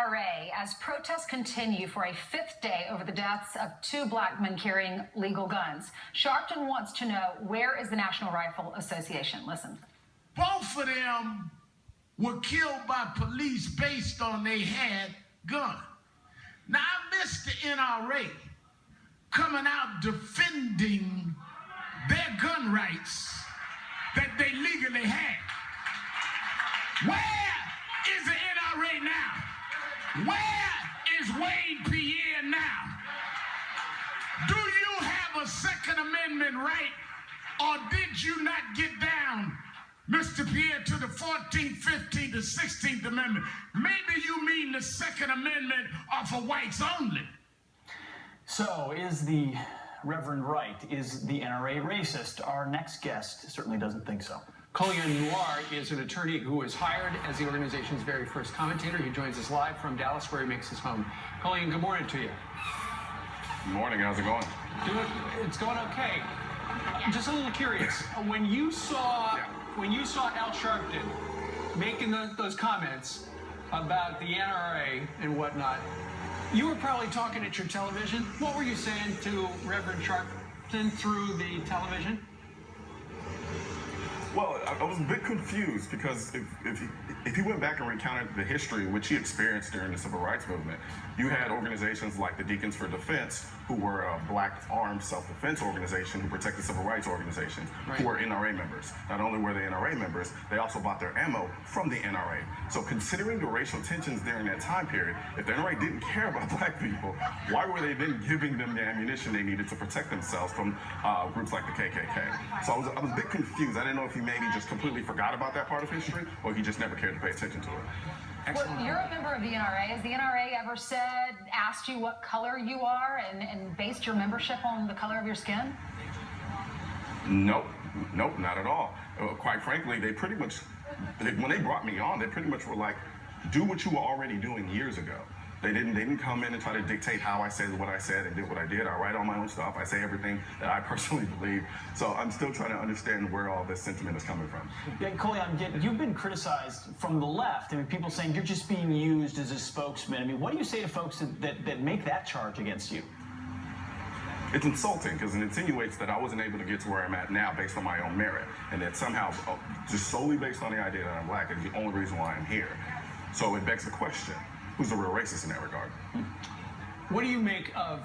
NRA as protests continue for a fifth day over the deaths of two black men carrying legal guns. Sharpton wants to know, where is the National Rifle Association? Listen. Both of them were killed by police based on they had guns. Now, I miss the NRA coming out defending their gun rights that they legally had. Where is the NRA now? Where is Wayne Pierre now? Do you have a Second Amendment right, or did you not get down, Mr. Pierre, to the 14th, 15th, and 16th Amendment? Maybe you mean the Second Amendment are for whites only. So, is the Reverend right? Is the NRA racist? Our next guest certainly doesn't think so. Colion Noir is an attorney who was hired as the organization's very first commentator. He joins us live from Dallas, where he makes his home. Colion, good morning to you. Good morning. How's it going? It's going okay. I'm just a little curious. When you saw Al Sharpton making those comments about the NRA and whatnot, you were probably talking at your television. What were you saying to Reverend Sharpton through the television? Well, I was a bit confused because if he went back and recounted the history which he experienced during the Civil Rights Movement, you had organizations like the Deacons for Defense, who were a black armed self-defense organization who protected civil rights organizations, who were NRA members. Not only were they NRA members, they also bought their ammo from the NRA. So considering the racial tensions during that time period, if the NRA didn't care about black people, why were they then giving them the ammunition they needed to protect themselves from groups like the KKK? So I was a bit confused. I didn't know if he maybe just completely forgot about that part of history, or he just never cared to pay attention to it. Well, you're a member of the NRA. Has the NRA ever asked you what color you are and based your membership on the color of your skin? Nope, not at all. Quite frankly, they pretty much, when they brought me on, they pretty much were like, do what you were already doing years ago. They didn't come in and try to dictate how I said what I said and did what I did. I write all my own stuff. I say everything that I personally believe. So I'm still trying to understand where all this sentiment is coming from. Yeah, Colion, you've been criticized from the left. I mean, people saying you're just being used as a spokesman. I mean, what do you say to folks that make that charge against you? It's insulting because it insinuates that I wasn't able to get to where I'm at now based on my own merit, and that somehow, just solely based on the idea that I'm black, is the only reason why I'm here. So it begs the question, who's the real racist in that regard? What do you make of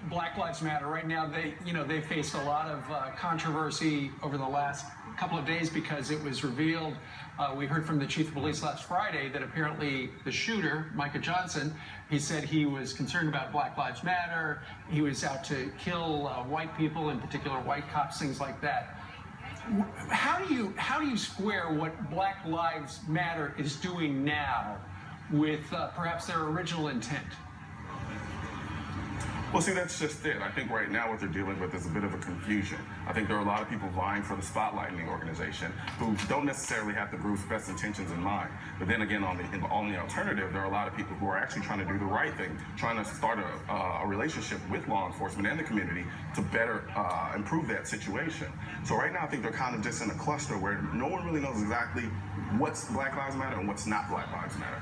Black Lives Matter? Right now, they faced a lot of controversy over the last couple of days because it was revealed. We heard from the chief of police last Friday that apparently the shooter, Micah Johnson, he said he was concerned about Black Lives Matter. He was out to kill white people, in particular white cops, things like that. How do you square what Black Lives Matter is doing now with perhaps their original intent? Well, see, that's just it. I think right now what they're dealing with is a bit of a confusion. I think there are a lot of people vying for the spotlight in the organization who don't necessarily have the group's best intentions in mind. But then again, on the alternative, there are a lot of people who are actually trying to do the right thing, trying to start a relationship with law enforcement and the community to better improve that situation. So right now, I think they're kind of just in a cluster where no one really knows exactly what's Black Lives Matter and what's not Black Lives Matter.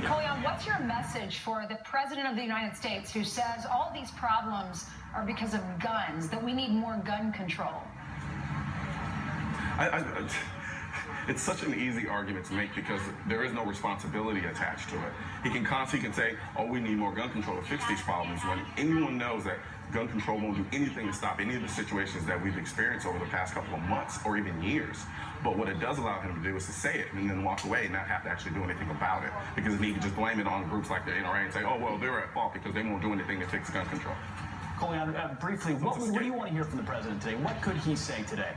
Colion, what's your message for the President of the United States who says all these problems are because of guns, that we need more gun control? It's such an easy argument to make because there is no responsibility attached to it. He can constantly say, oh, we need more gun control to fix these problems, when anyone knows that gun control won't do anything to stop any of the situations that we've experienced over the past couple of months or even years. But what it does allow him to do is to say it and then walk away and not have to actually do anything about it. Because if he can just blame it on groups like the NRA and say, oh, well, they're at fault because they won't do anything to fix gun control. Colion, briefly, what do you want to hear from the president today? What could he say today?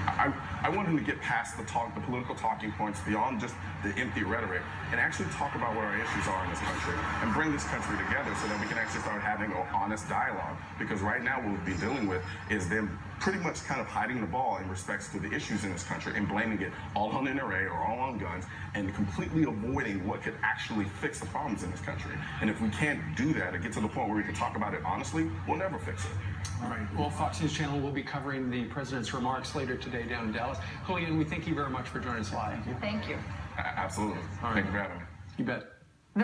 I want him to get past the political talking points, beyond just the empty rhetoric, and actually talk about what our issues are in this country and bring this country together so that we can actually start having an honest dialogue. Because right now what we've been dealing with is them pretty much kind of hiding the ball in respects to the issues in this country and blaming it all on NRA or all on guns and completely avoiding what could actually fix the problems in this country. And if we can't do that or get to the point where we can talk about it honestly, we'll never fix it. All right. Well, Fox News Channel will be covering the president's remarks later today down in Dallas. Colion, we thank you very much for joining us live. Thank you. Absolutely. All right. Thank you for having me. You bet.